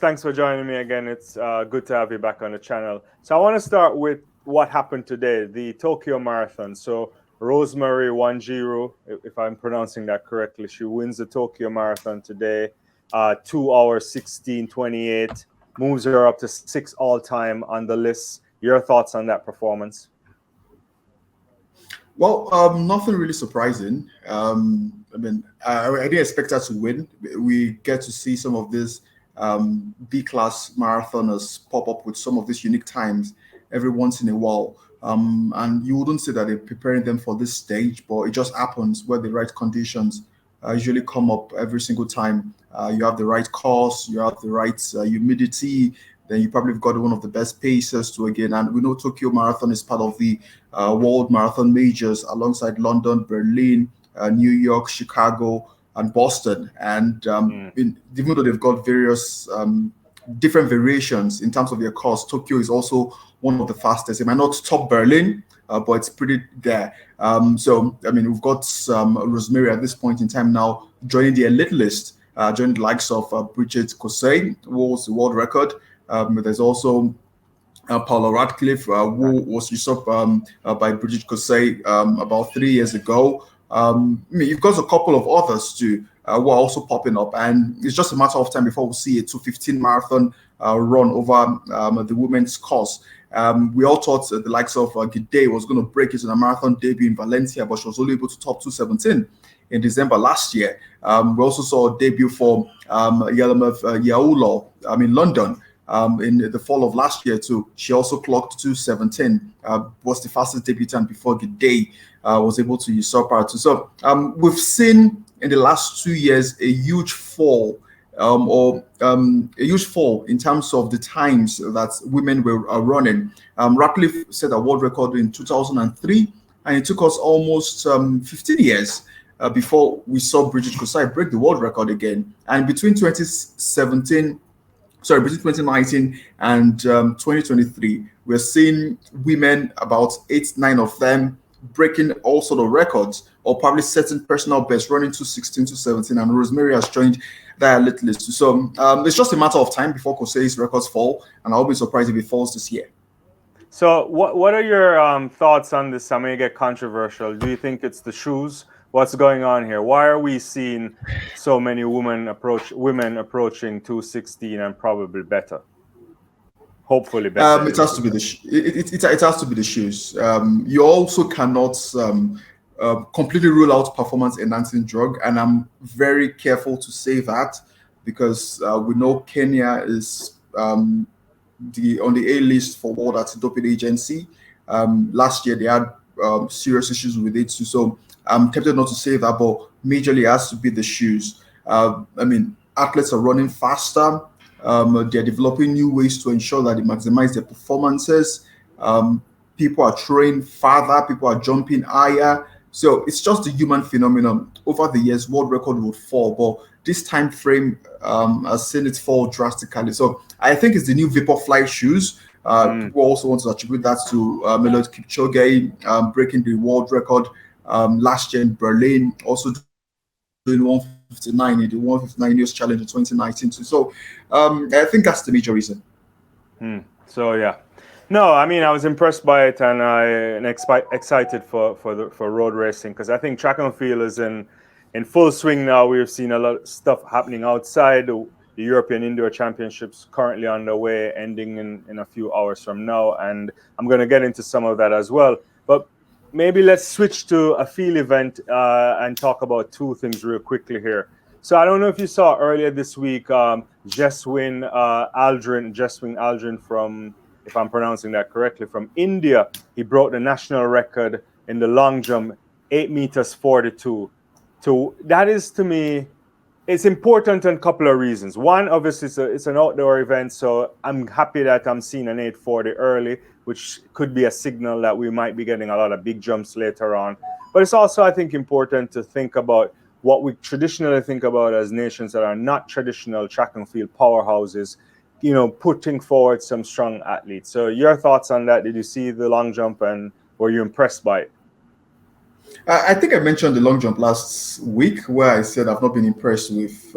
Thanks for joining me again. It's good to have you back on the channel. So I want to start with what happened today, the Tokyo Marathon. So Rosemary Wanjiru, if I'm pronouncing that correctly, she wins the Tokyo Marathon today. 2 hours 16:28, moves her up to 6 all-time on the list. Your thoughts on that performance? Well, nothing really surprising. I didn't expect her to win. We get to see some of these B-class marathoners pop up with some of these unique times every once in a while. And you wouldn't say that they're preparing them for this stage, but it just happens where the right conditions usually come up every single time. You have the right course, you have the right humidity, then you probably have got one of the best paces to again. And we know Tokyo Marathon is part of the World Marathon Majors alongside London, Berlin, New York, Chicago, and Boston. And even though they've got various different variations in terms of their course, Tokyo is also one of the fastest. It might not top Berlin, but it's pretty there. We've got Rosemary at this point in time now joining the elite list, joining the likes of Bridget Kosgei, who holds the world record. There's also Paula Radcliffe, who was usurped by Bridget Kosgei about 3 years ago. You've got a couple of others too who are also popping up, and it's just a matter of time before we see a 2:15 marathon run over the women's course. We all thought the likes of Gide was going to break into a marathon debut in Valencia, but she was only able to top 2:17 in December last year. We also saw a debut for Yelena Yaulo in London. In the fall of last year too. She also clocked 2:17, was the fastest debutant before Gide was able to usurp her too. So we've seen in the last 2 years a huge fall, in terms of the times that women are running. Radcliffe set a world record in 2003, and it took us almost 15 years before we saw Bridget Kosgei break the world record again. And between 2019 and 2023, we're seeing women, about 8-9 of them, breaking all sort of records or probably setting personal best, running 2:16, 2:17, and Rosemary has joined that elite list. So it's just a matter of time before Kosgei's records fall, and I'll be surprised if it falls this year. So what are your thoughts on this? I'm going to get controversial. Do you think it's the shoes? What's going on here? Why are we seeing so many women approaching 2:16 and probably better? Hopefully better. It has to be it has to be the shoes. You also cannot completely rule out performance enhancing drug, and I'm very careful to say that because we know Kenya is on the A list for World Anti-Doping Agency. Last year they had serious issues with it, so I'm tempted not to say that, but majorly it has to be the shoes. Athletes are running faster. They're developing new ways to ensure that they maximize their performances. People are throwing farther. People are jumping higher. So it's just a human phenomenon. Over the years, world record would fall, but this time frame has seen it fall drastically. So I think it's the new Vaporfly shoes. People also want to attribute that to Eliud Kipchoge breaking the world record last year in Berlin, also doing 1:59 in the 1:59 News Challenge in 2019 too. So I think that's the major reason. So yeah, no, I was impressed by it, and excited for road racing, because I think track and field is in full swing now. We've seen a lot of stuff happening outside. The European Indoor Championships currently underway, ending in a few hours from now, and I'm going to get into some of that as well. But maybe let's switch to a field event and talk about two things real quickly here. So I don't know if you saw earlier this week, Jeswin Aldrin from, if I'm pronouncing that correctly, from India. He broke the national record in the long jump, 8 meters 42. So that is, to me, it's important on a couple of reasons. One, obviously, it's an outdoor event, so I'm happy that I'm seeing an 840 early, which could be a signal that we might be getting a lot of big jumps later on. But it's also, I think, important to think about what we traditionally think about as nations that are not traditional track and field powerhouses, putting forward some strong athletes. So your thoughts on that? Did you see the long jump, and were you impressed by it? I think I mentioned the long jump last week, where I said I've not been impressed with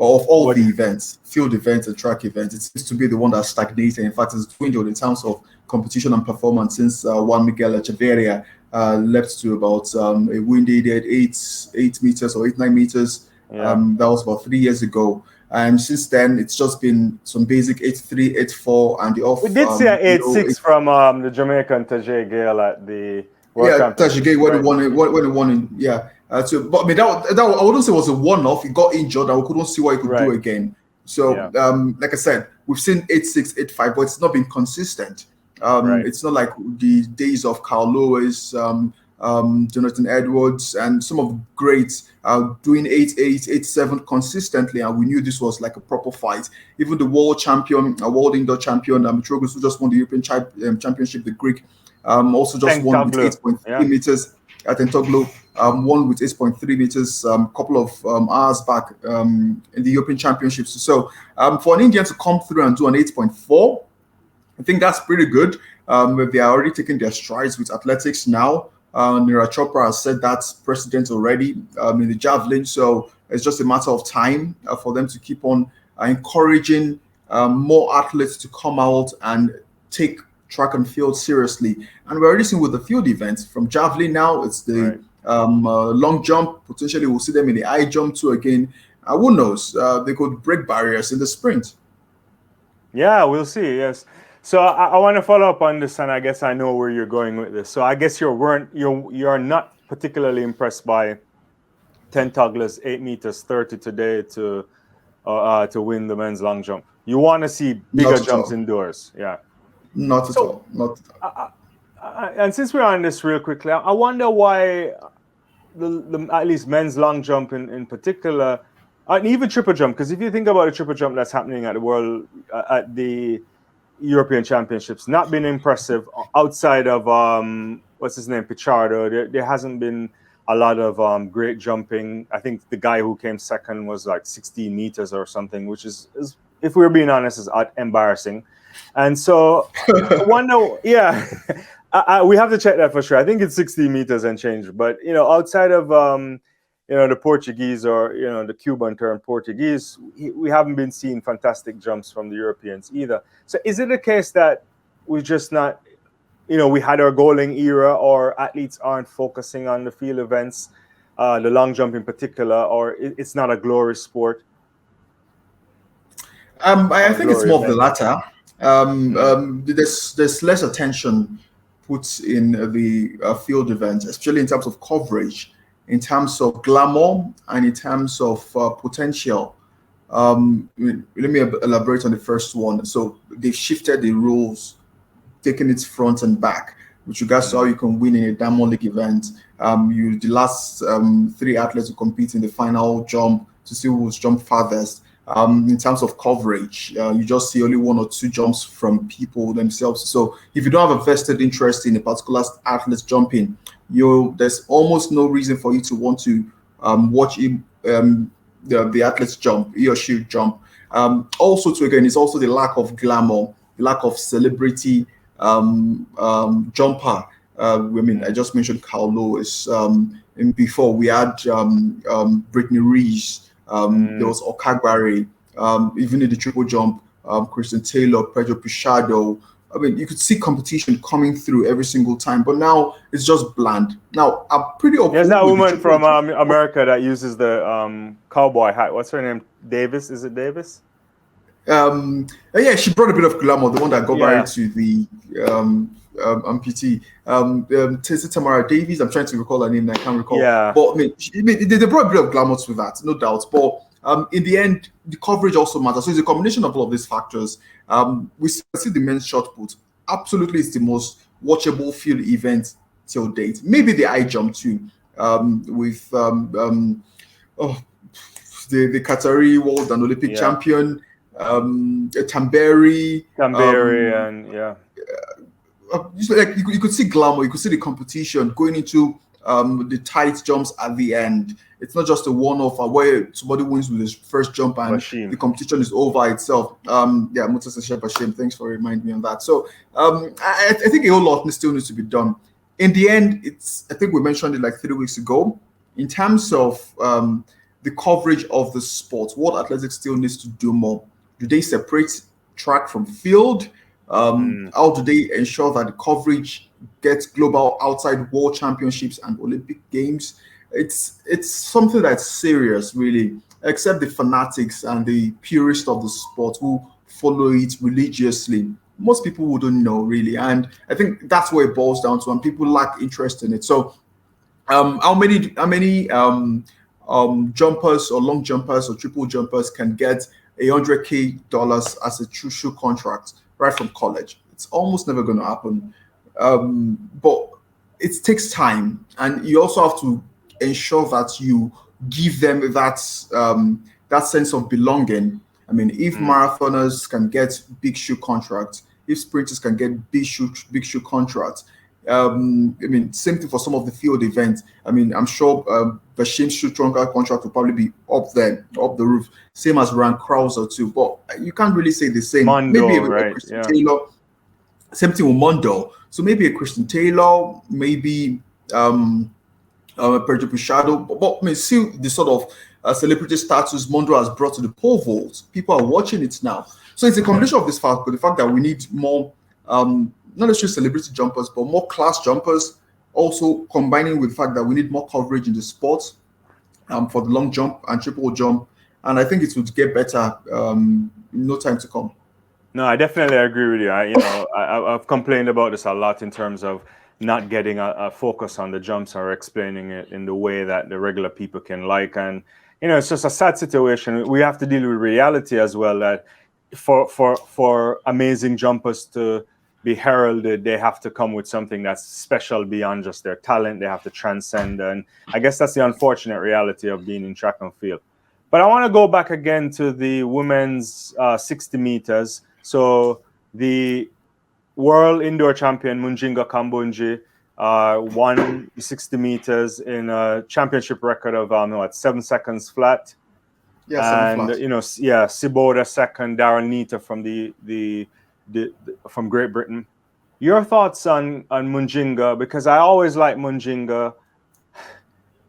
of all the events, field events and track events, it seems to be the one that's stagnated. In fact, it's dwindled in terms of competition and performance since Juan Miguel Echeverria leapt to about a windy at 8 meters or 9 meters. Yeah. That was about 3 years ago. And since then, it's just been some basic 8.3, 8.4, and the off. We did see an 8.6 from the Jamaican Tajay Gale at the World Championship. Tajay Gale when he won in, yeah. But I mean, that I wouldn't say it was a one-off. He got injured, and we couldn't see what he could do again. So, like I said, we've seen 8.6, 8.5, but it's not been consistent. It's not like the days of Carl Lewis, Jonathan Edwards, and some of the greats doing 8.8, 8.7 consistently, and we knew this was like a proper fight. Even the world champion, world indoor champion, Trogos, who just won the European Championship, the Greek, also just won with 8.3 meters at Tentoglou, won with 8.3 meters a couple of hours back in the European Championships. So for an Indian to come through and do an 8.4, I think that's pretty good. They are already taking their strides with athletics now. Neeraj Chopra has said that's precedent already in the javelin, so it's just a matter of time for them to keep on encouraging more athletes to come out and take track and field seriously. And we're already seeing with the field events from javelin now, it's the long jump. Potentially we'll see them in the high jump too again. Who knows? They could break barriers in the sprint. Yeah, we'll see. Yes. So I want to follow up on this, and I guess I know where you're going with this. So I guess you're not particularly impressed by Tentoglou's 8 meters 30 today to win the men's long jump. You want to see bigger jumps indoors, yeah? Not at all. Not at all. And since we're on this real quickly, I wonder why the at least men's long jump in particular, and even triple jump. Because if you think about the triple jump that's happening at the European Championships, not been impressive outside of what's his name, Pichardo. There hasn't been a lot of great jumping. I think the guy who came second was like 16 meters or something, which is if we're being honest, is embarrassing. And so I wonder, we have to check that for sure. I think it's 16 meters and change, but outside of the Portuguese or the Cuban term Portuguese, we haven't been seeing fantastic jumps from the Europeans either. So is it a case that we're just not, we had our goaling era, or athletes aren't focusing on the field events, the long jump in particular, or it's not a glory sport? I think it's more of the latter. There's less attention put in the field events, especially in terms of coverage, in terms of glamour, and in terms of potential. Let me elaborate on the first one. So they've shifted the rules, taking it front and back with regards to how you can win in a Diamond League event. The last 3 athletes who compete in the final jump to see who's jumped farthest. In terms of coverage, you just see only 1 or 2 jumps from people themselves. So if you don't have a vested interest in a particular athlete jumping, there's almost no reason for you to want to watch him, the athletes jump, he or she jump. Also, it's also the lack of glamour, the lack of celebrity jumper. I just mentioned Carl Lewis. And before we had Brittany Rees. There was Okagbare, even in the triple jump, Christian Taylor, Pedro Pichado. You could see competition coming through every single time, but now it's just bland. Now, I'm pretty open. There's that woman from America that uses the cowboy hat. What's her name? Davis? Is it Davis? She brought a bit of glamour, the one that got married to the amputee. Tamara Davies, I'm trying to recall her name, I can't recall. Yeah. But they brought a bit of glamour to that, no doubt. But in the end, the coverage also matters. So it's a combination of all of these factors. We see the men's shot put. Absolutely, it's the most watchable field event till date. Maybe the high jump too, with the Qatari world and Olympic champion, Tamberi, and you could see glamour, you could see the competition going into the tight jumps at the end. It's not just a one-off where somebody wins with his first jump and the competition is over itself. Bashim, thanks for reminding me on that. So I think a whole lot still needs to be done. In the end, I think we mentioned it like 3 weeks ago, in terms of the coverage of the sport. What athletics still needs to do more? Do they separate track from field? How do they ensure that the coverage gets global outside world championships and Olympic games? It's something that's serious, really, except the fanatics and the purists of the sport who follow it religiously. Most people wouldn't know, really. And I think that's what it boils down to, and people lack interest in it. So how many jumpers or long jumpers or triple jumpers can get $100K as a true shoe contract right from college? It's almost never going to happen. But it takes time, and you also have to ensure that you give them that sense of belonging. I mean, if marathoners can get big shoe contracts, if sprinters can get big shoe contracts, I mean, same thing for some of the field events. I mean, I'm sure Bashim's shoe contract will probably be up there, up the roof. Same as Rand Krauser too, but you can't really say the same. Mondo, maybe right? Christian Taylor. Same thing with Mondo. So maybe a Christian Taylor, maybe Pedro Puchado, but I mean, see the sort of celebrity status Mondo has brought to the pole vault. People are watching it now. So it's a combination of this fact, but the fact that we need more, not necessarily celebrity jumpers, but more class jumpers, also combining with the fact that we need more coverage in the sport for the long jump and triple jump. And I think it would get better in no time to come. No, I definitely agree with you. I've complained about this a lot in terms of not getting a focus on the jumps or explaining it in the way that the regular people can like. And, it's just a sad situation. We have to deal with reality as well, that for amazing jumpers to be heralded, they have to come with something that's special beyond just their talent. They have to transcend. And I guess that's the unfortunate reality of being in track and field. But I want to go back again to the women's 60 meters. So the world indoor champion Mujinga Kambundji won 60 meters in a championship record of 7 seconds flat. Yeah, and Siboda second, Darren Nita from the from Great Britain. Your thoughts on Mujinga? Because I always like Mujinga.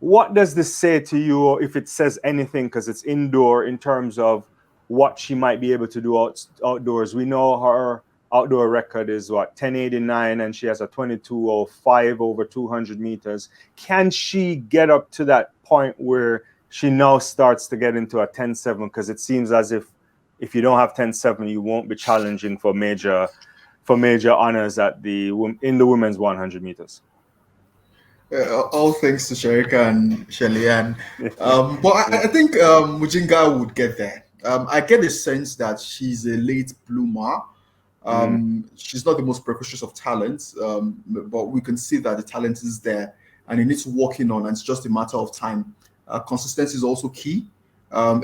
What does this say to you, or if it says anything, because it's indoor, in terms of what she might be able to do outdoors? We know her outdoor record is 1089, and she has a 22:05 over 200 meters. Can she get up to that point where she now starts to get into a 10:7? Because it seems as if you don't have 10:7, you won't be challenging for major honors in the women's 100 meters. All thanks to Sherika and Shellyanne. But I think Mujinga would get there. I get the sense that she's a late bloomer. She's not the most precocious of talents, but we can see that the talent is there and it needs working on, and it's just a matter of time. Consistency is also key,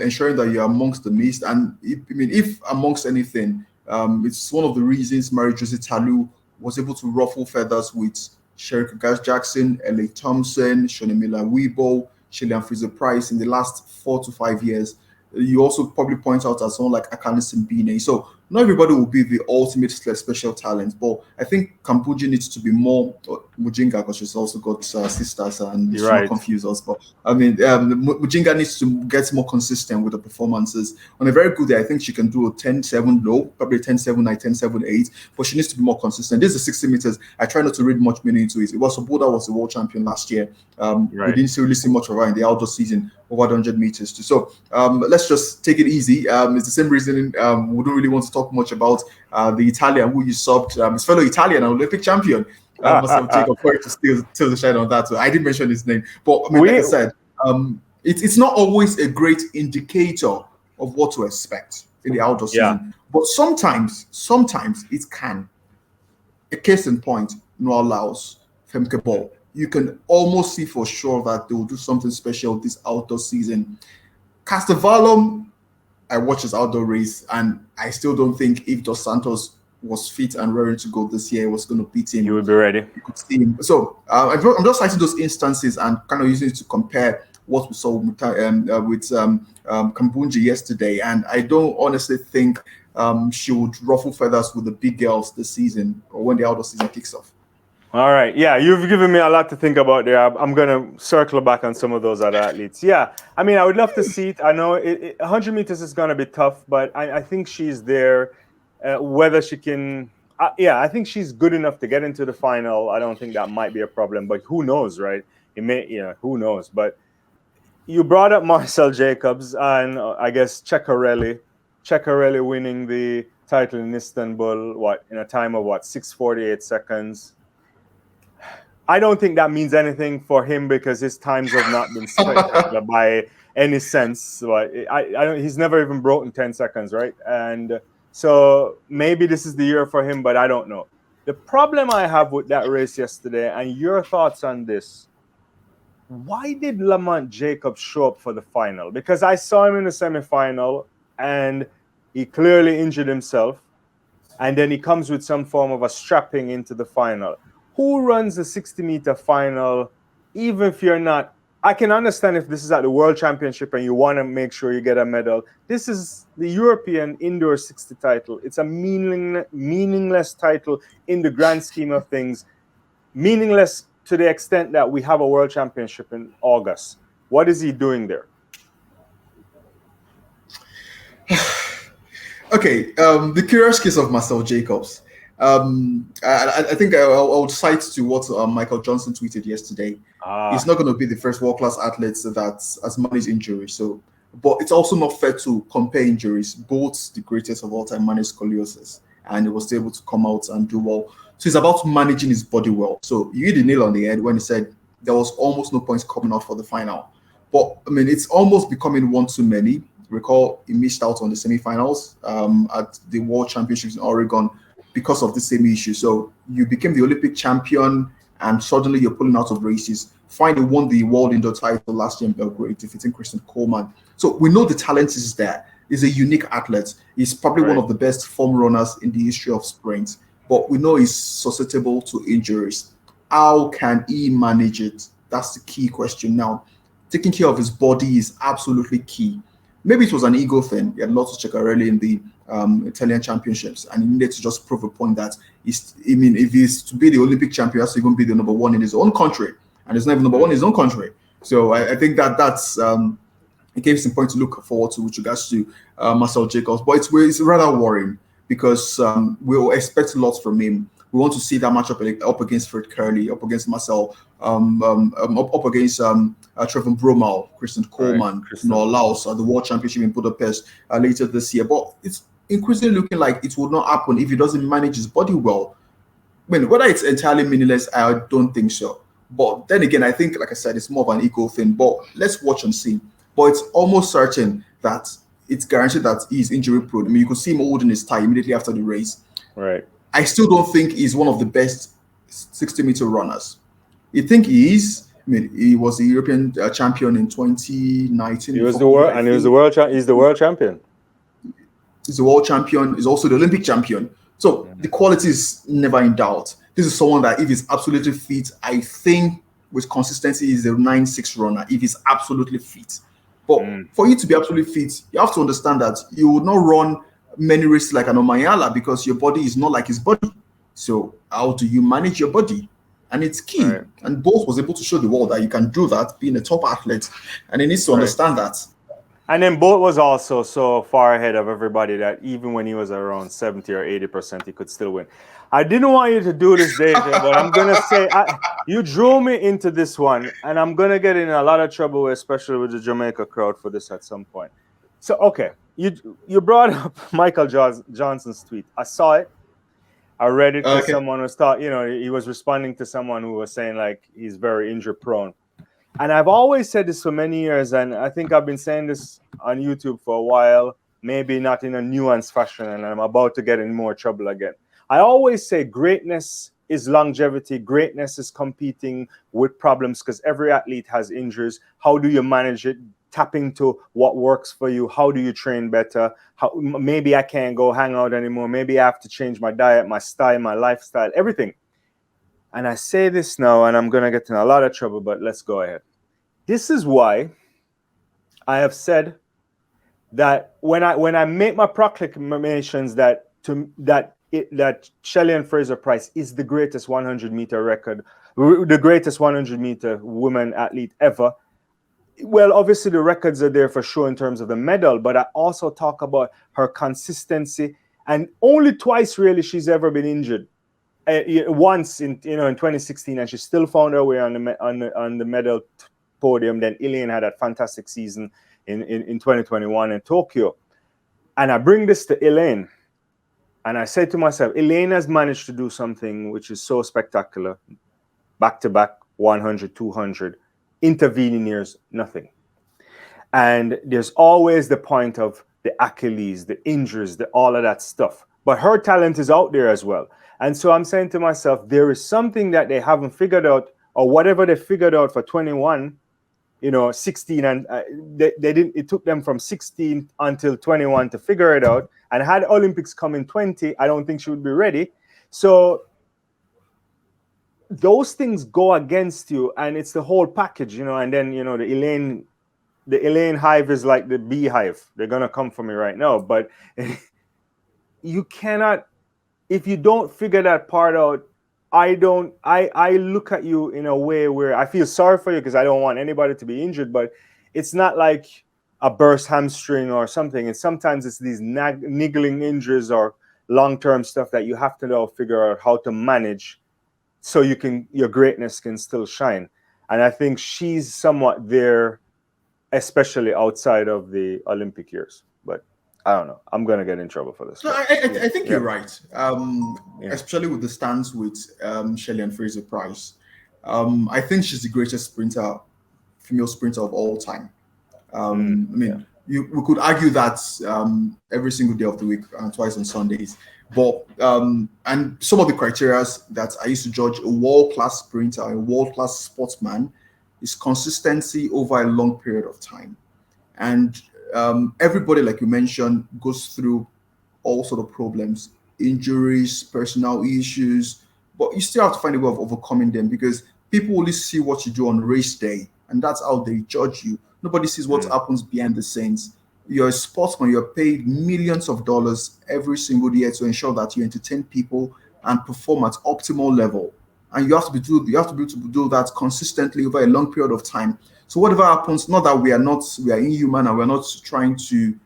ensuring that you're amongst the midst. And if amongst anything, it's one of the reasons Marie-Josée Talu was able to ruffle feathers with Sherika Jackson, L.A. Thompson, Shonemila Weibo, Shillian Fraser-Price in the last 4 to 5 years. You also probably point out as someone like Akane Simbine. So not everybody will be the ultimate special talent, but I think Kambundji needs to be more Mujinga, because she's also got sisters, and she's not confuse us. But I mean, Mujinga needs to get more consistent with the performances. On a very good day, I think she can do a 10.7 low, probably 10.7, 10.78, but she needs to be more consistent. This is 60 meters. I try not to read much meaning into it. Saboda was the world champion last year. We didn't really see much of her in the outdoor season over 100 meters too. So let's just take it easy. It's the same reason we don't really want to talk much about the Italian who you subbed, his fellow Italian and Olympic champion. Jakob to steal the shine on that. So I didn't mention his name, but I mean, like I said, it's not always a great indicator of what to expect in the outdoor season. But sometimes it can. A case in point, Noah Laos, Femke Ball. You can almost see for sure that they will do something special this outdoor season. Castellvalum, I watched his outdoor race, and I still don't think if Dos Santos was fit and ready to go this year, was going to beat him. He would be ready. You could see him. So I'm just citing those instances and kind of using it to compare what we saw with Kambundji yesterday. And I don't honestly think she would ruffle feathers with the big girls this season or when the outdoor season kicks off. All right. Yeah, you've given me a lot to think about there. I'm going to circle back on some of those other athletes. Yeah, I mean, I would love to see it. I know 100 meters is going to be tough, but I think she's there. Whether she can, yeah, I think she's good enough to get into the final. I don't think that might be a problem, but who knows, right? It may, yeah, who knows? But you brought up Marcel Jacobs and I guess Ceccarelli winning the title in Istanbul, what, in a time of what, 6:48 seconds. I don't think that means anything for him because his times have not been spectacular by any sense. But I don't. He's never even broken 10 seconds, right? And so maybe this is the year for him, but I don't know. The problem I have with that race yesterday, and your thoughts on this: why did Lamont Jacobs show up for the final? Because I saw him in the semifinal, and he clearly injured himself, and then he comes with some form of a strapping into the final. Who runs the 60-meter final, even if you're not? I can understand if this is at the World Championship and you want to make sure you get a medal. This is the European Indoor 60 title. It's a meaningless title in the grand scheme of things. Meaningless to the extent that we have a World Championship in August. What is he doing there? Okay, the curious case of Marcel Jacobs. I think I would cite to what Michael Johnson tweeted yesterday. He's not going to be the first world-class athlete that has managed injuries. So, but it's also not fair to compare injuries. Both the greatest of all time managed scoliosis, and he was able to come out and do well. So he's about managing his body well. So you hit the nail on the head when he said there was almost no points coming out for the final. But I mean, it's almost becoming one too many. Recall he missed out on the semifinals at the World Championships in Oregon because of the same issue. So you became the Olympic champion and suddenly you're pulling out of races. Finally won the world indoor title last year in Belgrade, defeating Karsten. So we know the talent is there. He's a unique athlete. He's probably one of the best form runners in the history of sprints, but we know he's susceptible to injuries. How can he manage it? That's the key question now. Taking care of his body is absolutely key. Maybe it was an ego thing. He had lots of Ceccarelli in the Italian championships, and he needed to just prove a point that if he's to be the Olympic champion, he has to even be the number one in his own country, and he's not even number one in his own country. So I think that's it gave some point to look forward to with regards to Marcel Jacobs. But it's rather worrying because we will expect a lot from him. We want to see that matchup up against Fred Curley, up against Marcel, up against Trevor Bromal, Kristen Coleman, Laos at the World Championship in Budapest later this year. But it's increasingly looking like it will not happen if he doesn't manage his body well. I mean, whether it's entirely meaningless, I don't think so. But then again, I think, like I said, it's more of an ego thing. But let's watch and see. But it's almost certain that it's guaranteed that he's injury prone. I mean, you could see him holding his tie immediately after the race. Right. I still don't think he's one of the best 60-meter runners. You think he is? I mean, he was the European champion in 2019. He was the world, and he's the world champion. He's the world champion. He's the world champion. He's also the Olympic champion. So the quality is never in doubt. This is someone that, if he's absolutely fit, I think with consistency, he's a 9.6 runner. If he's absolutely fit, but for you to be absolutely fit, you have to understand that you would not run many races like an Omayala because your body is not like his body. So how do you manage your body? And it's key. Right. And Bolt was able to show the world that you can do that, being a top athlete, and he needs to understand that. And then Bolt was also so far ahead of everybody that even when he was around 70 or 80%, he could still win. I didn't want you to do this, David, but I'm going to say you drew me into this one, and I'm going to get in a lot of trouble, especially with the Jamaica crowd for this at some point. So, okay, you brought up Michael Johnson's tweet. I saw it. I read it because someone was he was responding to someone who was saying, like, he's very injury prone. And I've always said this for many years, and I think I've been saying this on YouTube for a while, maybe not in a nuanced fashion, and I'm about to get in more trouble again. I always say greatness is longevity. Greatness is competing with problems because every athlete has injuries. How do you manage it? Tap into what works for you. How do you train better? Maybe I can't go hang out anymore. Maybe I have to change my diet, my style, my lifestyle, everything. And I say this now, and I'm going to get in a lot of trouble, but let's go ahead. This is why I have said that when I make my proclamations that that Shelly-Ann Fraser-Pryce is the greatest 100-meter record, the greatest 100-meter woman athlete ever. Well, obviously the records are there for sure in terms of the medal, but I also talk about her consistency, and only twice really she's ever been injured. Once in 2016, and she still found her way on the medal podium. Then Elaine had that fantastic season in 2021 in Tokyo. And I bring this to Elaine, and I said to myself, Elaine has managed to do something which is so spectacular. Back-to-back 100, 200, intervening years, nothing. And there's always the point of the Achilles, the injuries, all of that stuff. But her talent is out there as well. And so I'm saying to myself, there is something that they haven't figured out, or whatever they figured out for 21, 16, and they didn't. It took them from 16 until 21 to figure it out. And had Olympics come in 20, I don't think she would be ready. So those things go against you, and it's the whole package, And then the Elaine hive is like the beehive. They're gonna come for me right now, but you cannot. If you don't figure that part out, I look at you in a way where I feel sorry for you because I don't want anybody to be injured, but it's not like a burst hamstring or something. And sometimes it's these niggling injuries or long-term stuff that you have to now figure out how to manage so your greatness can still shine. And I think she's somewhat there, especially outside of the Olympic years. But I don't know. I'm going to get in trouble for this. No, I think you're right. Especially with the stance with Shelly-Ann Fraser-Pryce. I think she's the greatest female sprinter of all time. We could argue that every single day of the week and twice on Sundays. But and some of the criteria that I used to judge a world-class sprinter, a world-class sportsman, is consistency over a long period of time. And everybody, like you mentioned, goes through all sort of problems, injuries, personal issues, but you still have to find a way of overcoming them, because people only see what you do on race day, and that's how they judge you. Nobody sees what happens behind the scenes. You're a sportsman, you're paid millions of dollars every single year to ensure that you entertain people and perform at optimal level. And you have to be able to do that consistently over a long period of time. So whatever happens, not that we are inhuman and we're not trying to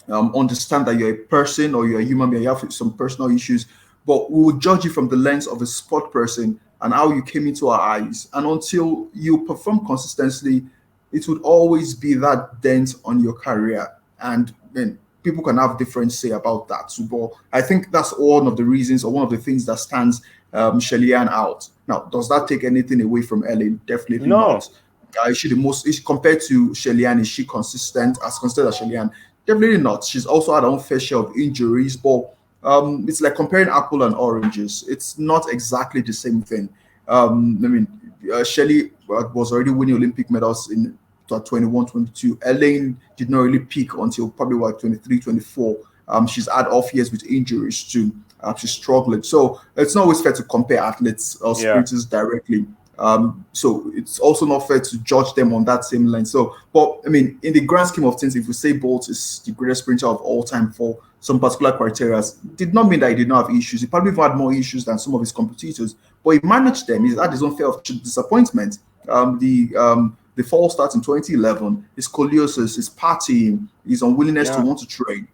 understand that you're a person or you're a human being, you have some personal issues, but we will judge you from the lens of a sport person and how you came into our eyes. And until you perform consistently, it would always be that dent on your career. And then people can have different say about that. But I think that's one of the reasons, or one of the things that stands Shelly-Ann out. Now, does that take anything away from Ellen? Definitely not. Is she compared to Shelly-Ann, is she as consistent as Shelly-Ann? Definitely not. She's also had her own fair share of injuries, but it's like comparing apple and oranges. It's not exactly the same thing. Shelly was already winning Olympic medals in 21, 22. Ellen did not really peak until probably 23, 24. She's had off years with injuries too. She's struggling. So it's not always fair to compare athletes or sprinters directly. So it's also not fair to judge them on that same line. But in the grand scheme of things, if we say Bolt is the greatest sprinter of all time for some particular criteria, did not mean that he did not have issues. He probably had more issues than some of his competitors, but he managed them. He's had his own fair of disappointment. The false start in 2011, his scoliosis, his partying, his unwillingness to want to train.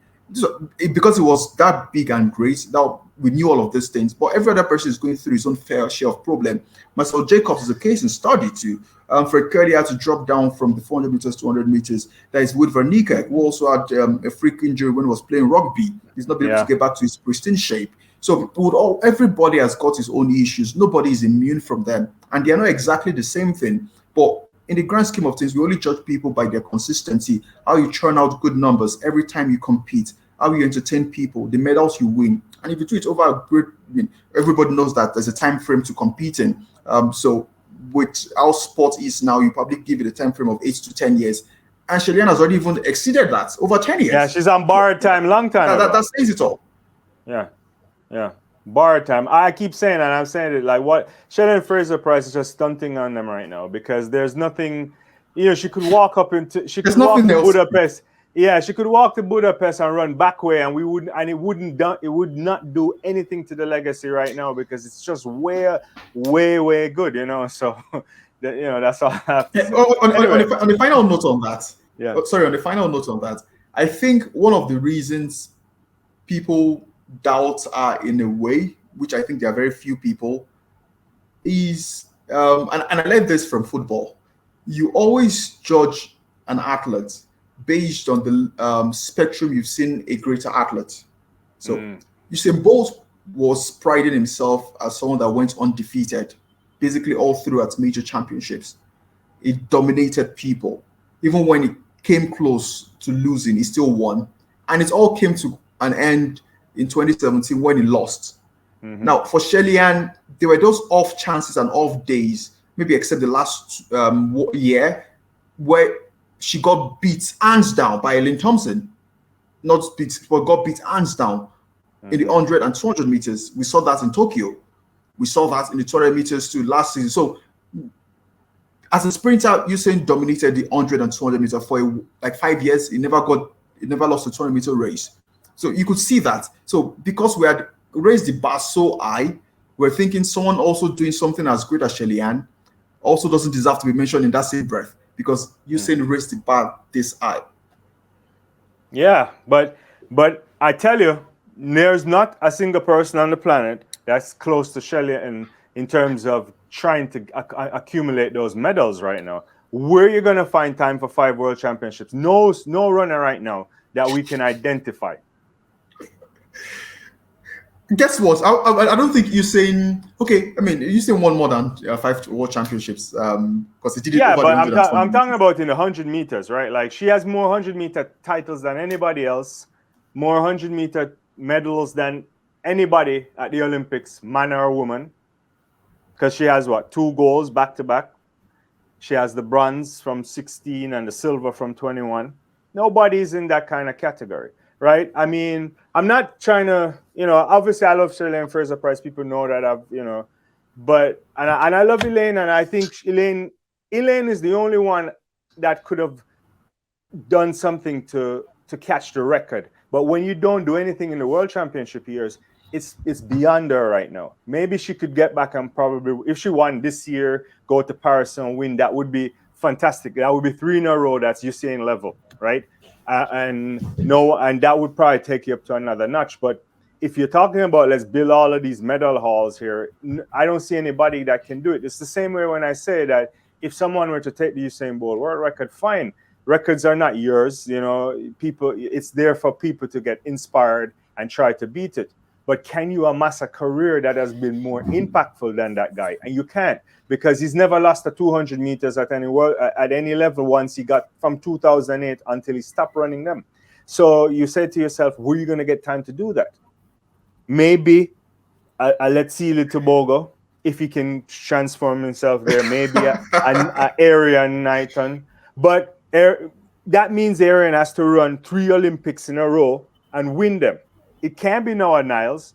Because it was that big and great, that we knew all of these things, but every other person is going through his own fair share of problem. Myself, Jacobs is a case in study too. Fred Curly had to drop down from the 400 meters to 100 meters. That is Wood Vernica, who also had a freak injury when he was playing rugby. He's not been able to get back to his pristine shape. So everybody has got his own issues. Nobody is immune from them, and they are not exactly the same thing. But in the grand scheme of things, we only judge people by their consistency, how you churn out good numbers every time you compete, how you entertain people, the medals you win. And if you do it over a great, everybody knows that there's a time frame to competing. So with how sport is now, you probably give it a time frame of 8 to 10 years. And Shelly-Ann has already even exceeded that, over 10 years. Yeah, she's on borrowed time, long time. That says it all. Yeah. Borrowed time. I keep saying, and I'm saying it, like what Shelly-Ann Fraser-Pryce is just stunting on them right now, because there's nothing, she could walk up into, Budapest. Yeah, she could walk to Budapest and run back way, and we wouldn't, and it would not do anything to the legacy right now because it's just way, way, way good, you know. So, that's all I have to say. On the final note on that, Yeah. Sorry, on the final note on that, I think one of the reasons people doubt her in a way, which I think there are very few people, is and I learned this from football. You always judge an athlete based on the spectrum you've seen a greater athlete. So Usain Bolt was priding himself as someone that went undefeated, basically all through at major championships. It dominated people. Even when it came close to losing, he still won. And it all came to an end in 2017 when he lost. Now, for Shelly-Ann, there were those off chances and off days, maybe except the last year, where she got beat hands down by Elaine Thompson. Not beat, but got beat hands down in the 100 and 200 meters. We saw that in Tokyo. We saw that in the 200 meters too last season. So, as a sprinter, Usain dominated the 100 and 200 meters for like 5 years. He never lost a 200 meter race. So you could see that. So because we had raised the bar so high, we're thinking someone also doing something as great as Shelly-Ann also doesn't deserve to be mentioned in that same breath because Usain raised the bar this high. Yeah, but I tell you, there's not a single person on the planet that's close to Shelly-Ann in terms of trying to accumulate those medals right now. Where are you going to find time for 5 world championships? No runner right now that we can identify. Guess what? I don't think Usain. Okay, I mean Usain won more than 5 world championships because he did it. Yeah, over but the I'm talking about in the 100 meters, right? Like she has more 100-meter titles than anybody else, more 100-meter medals than anybody at the Olympics, man or woman. Because she has 2 golds back to back. She has the bronze from 16 and the silver from 21. Nobody's in that kind of category, right? I mean, I'm not trying to, obviously I love Shelly-Ann Fraser-Pryce. People know that but I love Elaine, and I think Elaine is the only one that could have done something to catch the record. But when you don't do anything in the World Championship years, it's beyond her right now. Maybe she could get back and probably, if she won this year, go to Paris and win. That would be fantastic. That would be 3 in a row. That's Usain level, right? And that would probably take you up to another notch. But if you're talking about let's build all of these medal halls here, I don't see anybody that can do it. It's the same way when I say that if someone were to take the Usain Bolt world record, fine. Records are not yours. People. It's there for people to get inspired and try to beat it. But can you amass a career that has been more impactful than that guy? And you can't, because he's never lost a 200 meters at any level once he got from 2008 until he stopped running them. So you say to yourself, where are you going to get time to do that? Maybe let's see Tobago, if he can transform himself there. Maybe an Arian Knighton. But that means Arian has to run 3 Olympics in a row and win them. It can't be Noah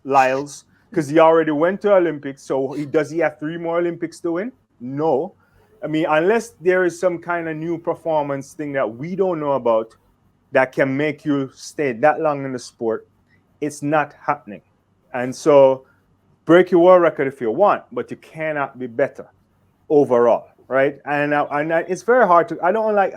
Lyles, because he already went to Olympics. So does he have 3 more Olympics to win? No. I mean, unless there is some kind of new performance thing that we don't know about that can make you stay that long in the sport, it's not happening. And so break your world record if you want, but you cannot be better overall, right? And it's very hard to. I don't know why.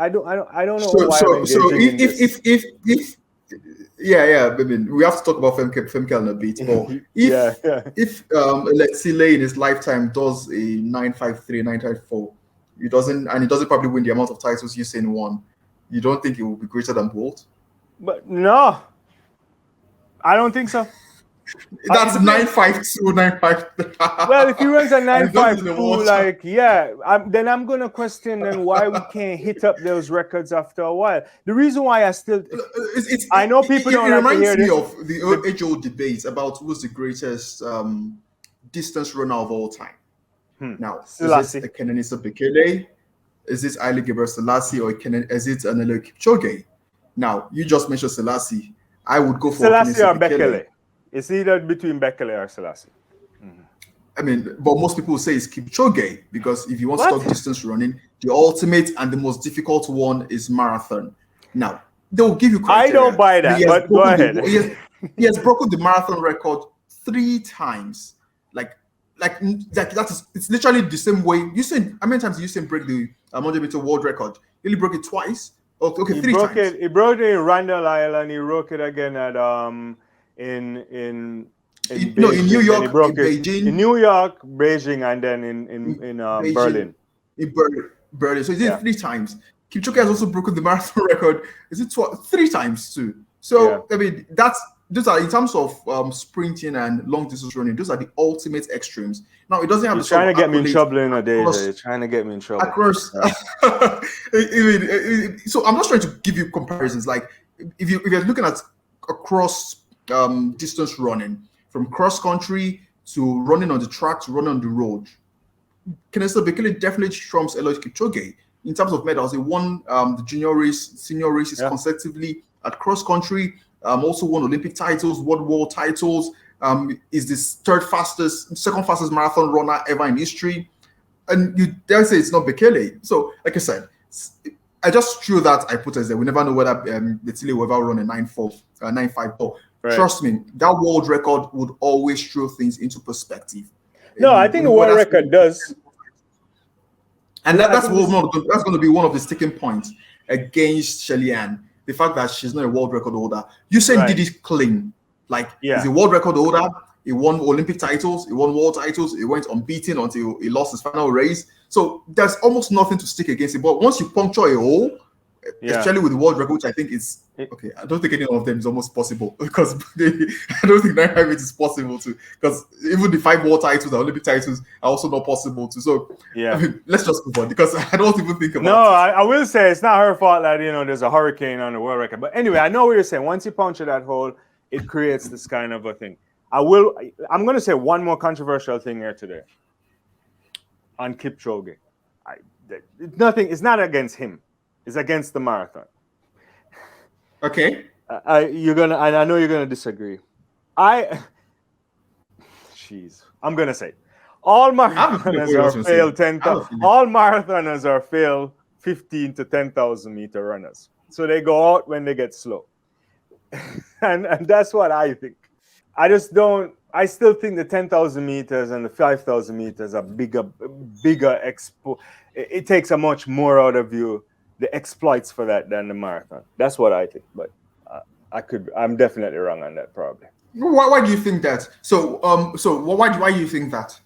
Yeah. I mean, we have to talk about Femke on a bit. But if let's say Lay in his lifetime does a 953, 954, he doesn't probably win the amount of titles Usain won. You don't think it will be greater than Bolt? But no, I don't think so. That's 952, 953. Well, if he runs a 952, then I'm gonna question then why we can't hit up those records after a while. The reason why I know people don't like to hear this. It reminds me of the age-old debate about who's the greatest distance runner of all time. Now, is it Kenenisa Bekele? Is it Haile Gebrselassie, or is it Anelo Kipchoge? Now, you just mentioned Selassie. I would go for Selassie or Bekele. It's either between Bekele or Selassie. Mm-hmm. I mean, but most people say it's Kipchoge, because if you want to talk distance running, the ultimate and the most difficult one is marathon. Now, they'll give you criteria. I don't buy that, but go ahead. He has broken the marathon record 3 times. Like that is, it's literally the same way. How many times did Usain break the 100-meter world record? He only broke it twice. Okay, he 3 broke times. He broke it in Randall Island. He broke it again at in New York, in Beijing, in New York, Beijing, and then in Beijing, Berlin. In Berlin. So he did 3 times. Kipchoge has also broken the marathon record. Is it 3 times too? So I mean, those are, in terms of sprinting and long distance running, those are the ultimate extremes. Now, it doesn't have You're trying to get me in trouble in a day. You're trying to get me in trouble. Across, so I'm just trying to give you comparisons. Like if you're looking at across distance running, from cross country to running on the track to running on the road, Kenenisa Bekele definitely trumps Eliud Kipchoge in terms of medals. He won the junior race, senior races consecutively at cross country. Also won Olympic titles, world titles. Is the second fastest marathon runner ever in history. And you dare say it's not Bekele. So, like I said, I just threw that hypothesis there. We never know whether Bekele will ever run a 9.54. Right. Trust me, that world record would always throw things into perspective. No, I think the world record does. And that's going to be one of the sticking points against Shelly-Ann. The fact that she's not a world record holder. Usain did it clean. He's a world record holder. He won Olympic titles. He won world titles. He went unbeaten until he lost his final race. So there's almost nothing to stick against it. But once you puncture a hole, especially with the world record, which I think is okay. I don't think any of them is almost possible because I don't think 958 is possible too. Because even the 5 world titles, the Olympic titles, are also not possible too. So I mean, let's just move on because I don't even think about it. No, I will say it's not her fault that there's a hurricane on the world record. But anyway, I know what you're saying. Once you puncture that hole, it creates this kind of a thing. I'm going to say one more controversial thing here today on Kipchoge. It's not against him. It's against the marathon. Okay. I know you're gonna disagree. I'm gonna say all marathoners are failed 10,000. All marathoners are failed 15 to 10,000 meter runners. So they go out when they get slow, and that's what I think. I still think the 10,000 meters and the 5,000 meters are bigger expo. It takes a much more out of you, the exploits for that, than the marathon. That's what I think, but I'm definitely wrong on that probably. Why do you think that? So why do you think that?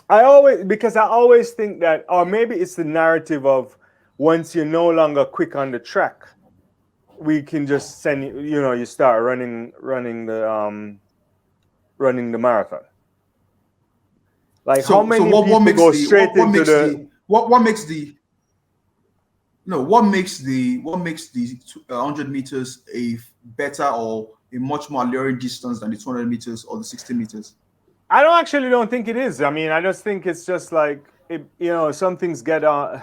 I always think that, or maybe it's the narrative of once you're no longer quick on the track, we can just send you start running the marathon. Like how many people go straight into the what makes the 100 meters a better or a much more alluring distance than the 200 meters or the 60 meters? I don't think it is. I mean, I just think it's just like some things get. I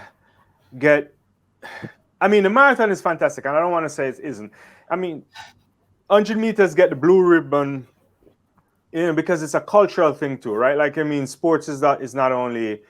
mean, the marathon is fantastic, and I don't want to say it isn't. I mean, 100 meters get the blue ribbon, because it's a cultural thing too, right? Like, I mean, sports is not only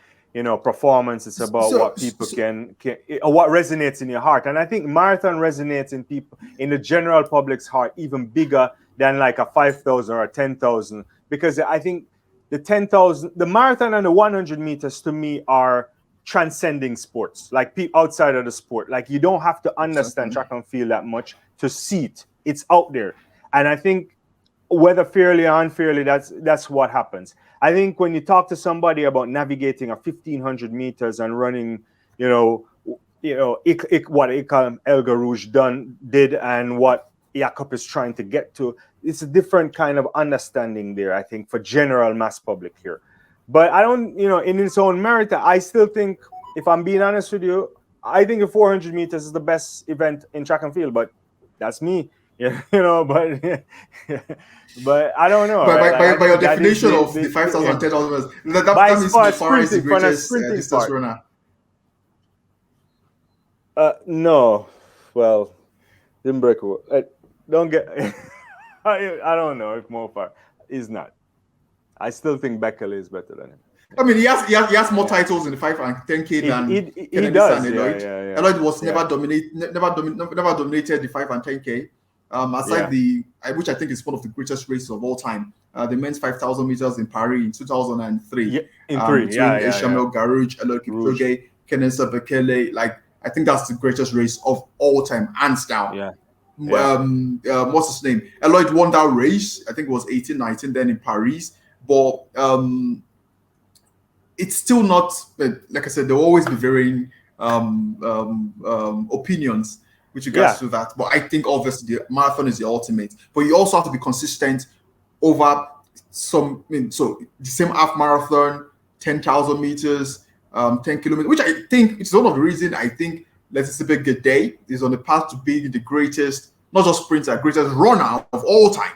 performance. It's about what people can or what resonates in your heart. And I think marathon resonates in the general public's heart even bigger than like a 5,000 or a 10,000, because I think the 10,000, the marathon and the 100 meters to me are transcending sports, like outside of the sport. Like, you don't have to understand track and field that much to see it. It's out there. And I think whether fairly or unfairly, that's what happens. I think when you talk to somebody about navigating a 1,500 meters and running, what El Garouche did and what Jakob is trying to get to, it's a different kind of understanding there, I think, for general mass public here. But I don't, in its own merit, I still think, if I'm being honest with you, I think the 400 meters is the best event in track and field, but that's me. But I don't know. By your definition of the 5,000 and 10,000, that means the far is the greatest distance runner. No. Well, didn't break away. Don't get. I don't know if Mofar is not. I still think Bekele is better than him. I mean, he has more titles in the 5 and 10K than he does. and Eloyd. Eloyd was never dominated the 5 and 10K. Aside which I think is one of the greatest races of all time, the men's 5,000 meters in Paris in 2003. Between Samuele Garouge, Eloyd Kipchoge, Kenenisa Bekele. Like, I think that's the greatest race of all time, hands down. What's his name? Eloyd won that race. I think it was 18-19 then in Paris. But it's still not, like I said, there will always be varying opinions with regards to that. But I think obviously the marathon is the ultimate. But you also have to be consistent over so the same half marathon, 10,000 meters, 10 kilometers, which I think it's one of the reasons I think Elizabeth Gidey is on the path to being the greatest, not just sprinter, greatest runner of all time.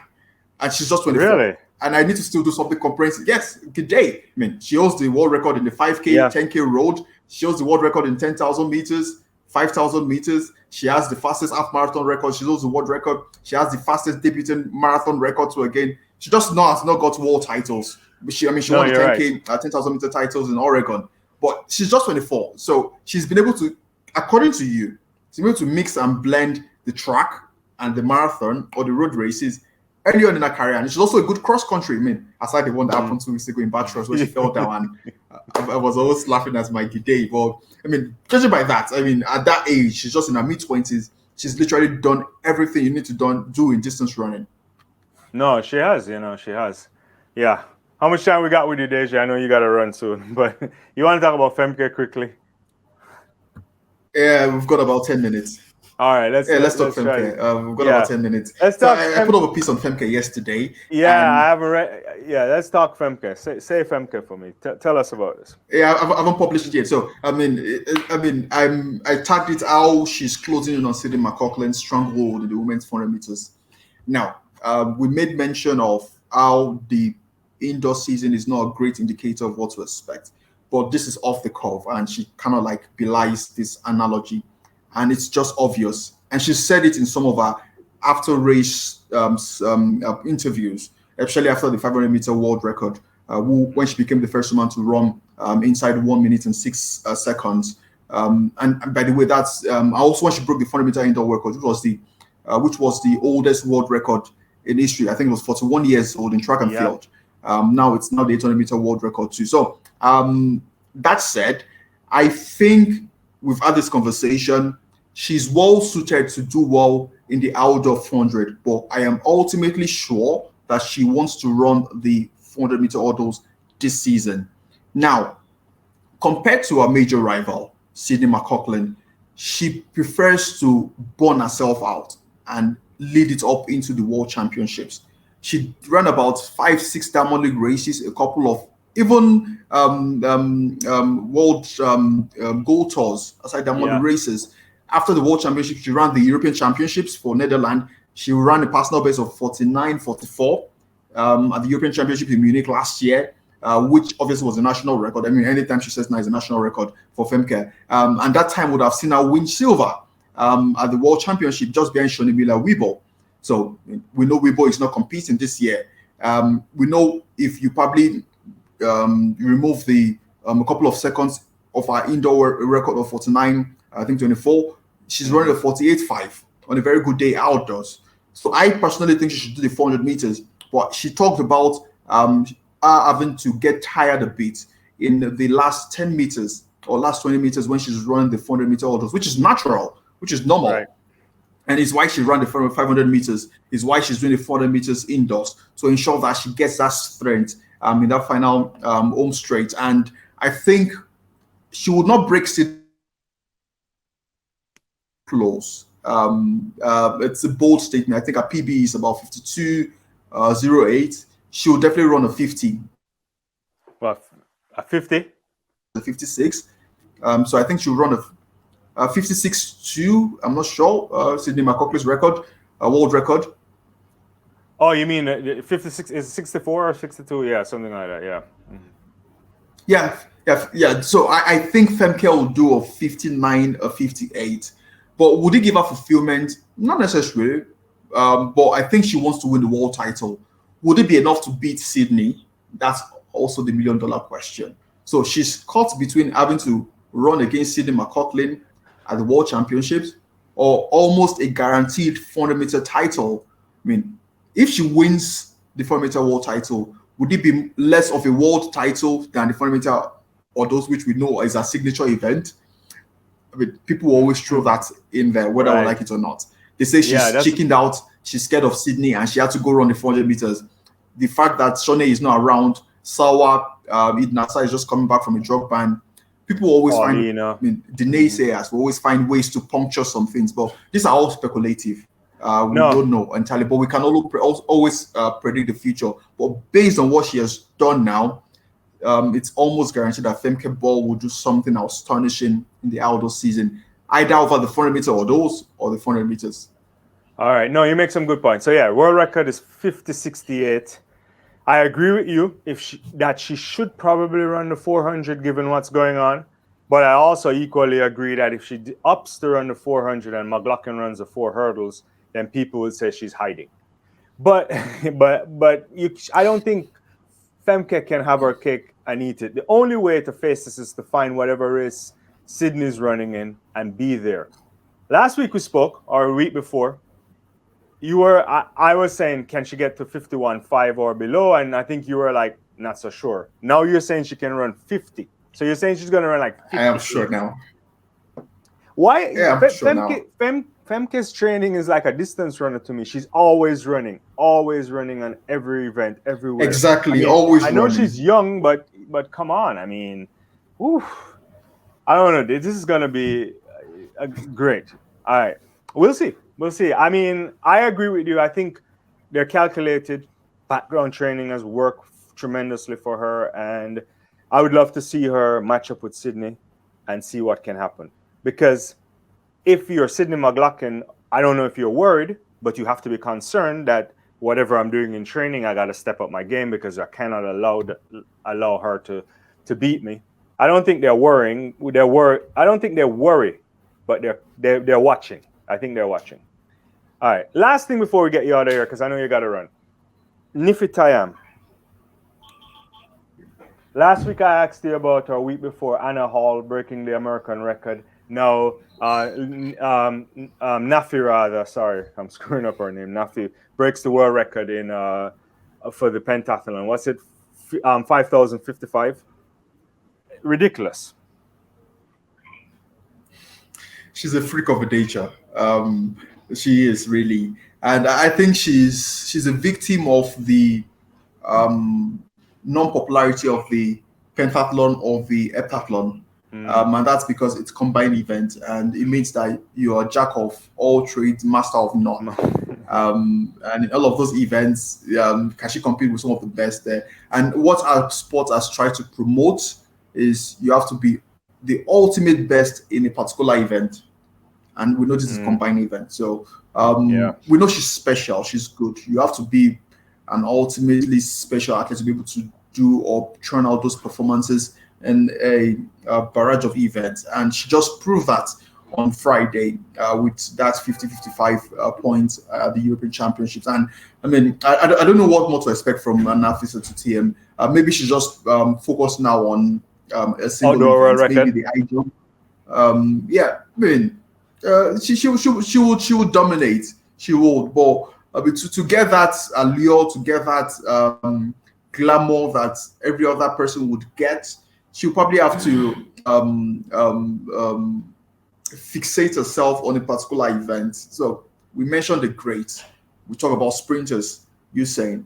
And she's just 24. Really? And I need to still do something comprehensive. Yes, Gidey. I mean, she holds the world record in the 5K, 10K road. She holds the world record in 10,000 meters, 5,000 meters. She has the fastest half marathon record. She holds the world record. She has the fastest debutant marathon record. So again, she just has not got world titles. She won the 10K, 10,000 meter titles in Oregon. But she's just 24. So she's been able to, according to you, she's been able to mix and blend the track and the marathon or the road races early on in her career. And she's also a good cross country. I mean, aside the one that happened 2 weeks ago in Bathurst where she fell down, and I was always laughing at my day. But I mean, judging by that, I mean, at that age, she's just in her mid-20s. She's literally done everything you need to do in distance running. No, she has. She has. Yeah. How much time we got with you, Deja? I know you got to run soon, but you want to talk about Femke quickly? Yeah, we've got about 10 minutes. All right, let's talk Femke. We've got about 10 minutes. Let's talk. I put up a piece on Femke yesterday. Yeah, I haven't read. Yeah, let's talk Femke. Say Femke for me. Tell us about this. Yeah, I haven't published it yet. So I tagged it how she's closing in on Sydney McLaughlin's stronghold in the women's 400 meters. Now, we made mention of how the indoor season is not a great indicator of what to expect, but this is off the cuff, and she kind of like belies this analogy. And it's just obvious. And she said it in some of her after race interviews, especially after the 500 meter world record, when she became the first woman to run inside 1 minute and 6 seconds. And by the way, that's also when she broke the 400 meter indoor record, which was the oldest world record in history. I think it was 41 years old in track and field. Now it's the 800 meter world record too. So that said, I think we've had this conversation. She's well suited to do well in the outdoor 400, but I am ultimately sure that she wants to run the 400 meter hurdles this season. Now, compared to her major rival, Sydney McLaughlin, she prefers to burn herself out and lead it up into the world championships. She ran about 5-6 Diamond League races, a couple of even world gold tours aside Diamond League races. After the World Championship, she ran the European Championships for Netherlands. She ran a personal best of 49.44 at the European Championship in Munich last year, which obviously was a national record. I mean, anytime she says now is a national record for Femke. And that time would have seen her win silver at the World Championship just behind Shonimila Weibo. So we know Weibo is not competing this year. We know if you probably remove the a couple of seconds of our indoor record of 49, I think 24, she's running a 48.5 on a very good day outdoors. So I personally think she should do the 400 meters, but she talked about having to get tired a bit in the last 10 meters or last 20 meters when she's running the 400 meter hurdles, which is natural, which is normal. Right. And it's why she ran the 500 meters, is why she's doing the 400 meters indoors to ensure that she gets that strength in that final home straight. And I think she would not break it close. It's a bold statement. I think her PB is about 52.08. She will definitely run a 50. Well, a 50? A 56. So I think she'll run a 56.2. I'm not sure. Sydney McLaughlin's record, world record. Oh, you mean 56 is 64 or 62? Yeah, something like that. Yeah. Mm-hmm. Yeah. So I think Femke will do a 59, a 58. But would it give her fulfillment? Not necessarily. But I think she wants to win the world title. Would it be enough to beat Sydney? That's also the $1 million question. So she's caught between having to run against Sydney McLaughlin at the World Championships or almost a guaranteed 400-meter title. I mean, if she wins the 400-meter world title, would it be less of a world title than the 400-meter or those which we know is a signature event? I mean, people always throw that in there, whether I like it or not. They say she's chickened out, she's scared of Sydney, and she had to go run the 400 meters. The fact that Shone is not around, Sawa, Idnasa is just coming back from a drug ban. People always find, I mean, the naysayers will always find ways to puncture some things, but these are all speculative. We don't know entirely, but we can always predict the future. But based on what she has done now, it's almost guaranteed that Femke Ball will do something astonishing in the outdoor season, either over the 400 meter or the 400 meters. All right. No, you make some good points. So yeah, world record is 50.68. I agree with you that she should probably run the 400 given what's going on. But I also equally agree that if she ups to run the 400 and McLaughlin runs the 4 hurdles, then people would say she's hiding. But I don't think Femke can have her cake and eat it. The only way to face this is to find whatever race Sydney's running in and be there. Last week we spoke, or a week before, I was saying, can she get to 51.5 or below? And I think you were like, not so sure. Now you're saying she can run 50. So you're saying she's going to run like 50. I am sure now. Why? Yeah, I'm sure now. Femke's training is like a distance runner to me. She's always running on every event, everywhere. Exactly, I mean, always running. I know she's young, but come on. I mean, I don't know. This is going to be great. All right. We'll see. I mean, I agree with you. I think their calculated background training has worked tremendously for her. And I would love to see her match up with Sydney and see what can happen. Because if you're Sydney McLaughlin, I don't know if you're worried, but you have to be concerned that whatever I'm doing in training, I got to step up my game because I cannot allow her to beat me. I don't think they're worrying. I don't think they're worried, but they're watching. I think they're watching. All right. Last thing before we get you out of here, because I know you got to run. Nafi Thiam. Last week I asked you about, or a week before, Anna Hall breaking the American record. Now, Nafi rather, sorry, I'm screwing up her name. Nafi breaks the world record in for the pentathlon. What's it? 5,055. Ridiculous. She's a freak of a nature. She is really, and I think she's a victim of the non-popularity of the pentathlon or the heptathlon. And that's because it's combined event, and it means that you are jack of all trades, master of none. And in all of those events, can she compete with some of the best there? And what our sport has tried to promote is you have to be the ultimate best in a particular event. And we know this is a combined event. So we know she's special, she's good. You have to be an ultimately special athlete to be able to do or churn out those performances in a barrage of events, and she just proved that on Friday with that 50-55 points at the European Championships. And I mean, I don't know what more to expect from Nafi to Thiam. Maybe she's just focused now on a single event, maybe the ideal. I mean, she will dominate. She will, but to get that allure, to get that glamour that every other person would get, she'll probably have to fixate herself on a particular event. So we mentioned the greats. We talk about sprinters, Usain,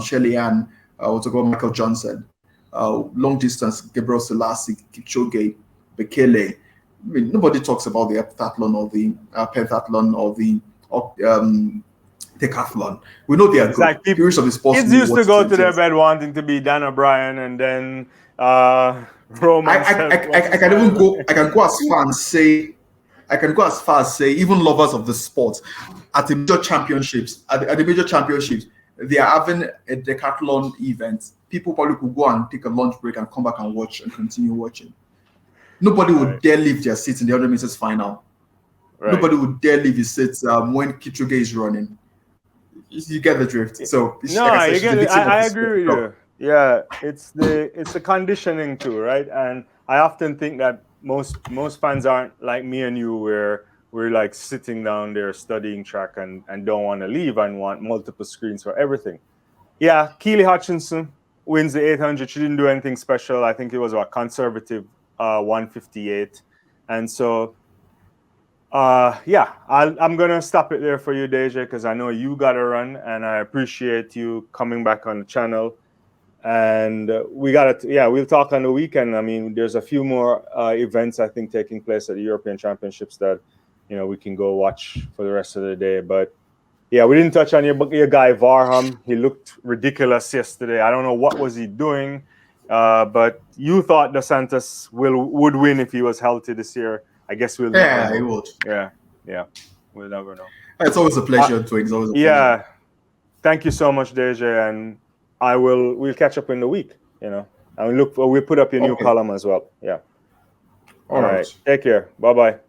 Shelly Ann, we'll talk about Michael Johnson, long distance, Gabriel Selassie, Kipchoge, Bekele. I mean, nobody talks about the heptathlon or the pentathlon or the decathlon. We know they are good. Purists of the sports. Kids used to go to their bed wanting to be Dan O'Brien and then Roman. I can even go. I can go as far as say, even lovers of the sport at the major championships. At the major championships, they are having a decathlon event. People probably could go and take a lunch break and come back and watch and continue watching. Nobody would dare leave their seats in the 100 meters final. Right. Nobody would dare leave his seats when Kipchoge is running. You get the drift. So no, you get it. I agree with you. Yeah, it's the conditioning too, right? And I often think that most fans aren't like me and you, where we're like sitting down there studying track and don't want to leave and want multiple screens for everything. Yeah, Keely Hutchinson wins the 800. She didn't do anything special. I think it was a conservative 158, and so yeah, I'm gonna stop it there for you, Deja, because I know you gotta run, and I appreciate you coming back on the channel. And we got to, yeah, we'll talk on the weekend. I mean, there's a few more events I think taking place at the European Championships that we can go watch for the rest of the day. But yeah, we didn't touch on your guy Warholm. He looked ridiculous yesterday. I don't know what was he doing, but you thought Dos Santos would win if he was healthy this year. I guess we'll never know. He would. Yeah, we'll never know. It's always a pleasure, Twigs. Always a pleasure. Yeah, thank you so much, Deja, and we'll catch up in the week, and we'll put up your new column as well. Yeah. All right. Take care. Bye-bye.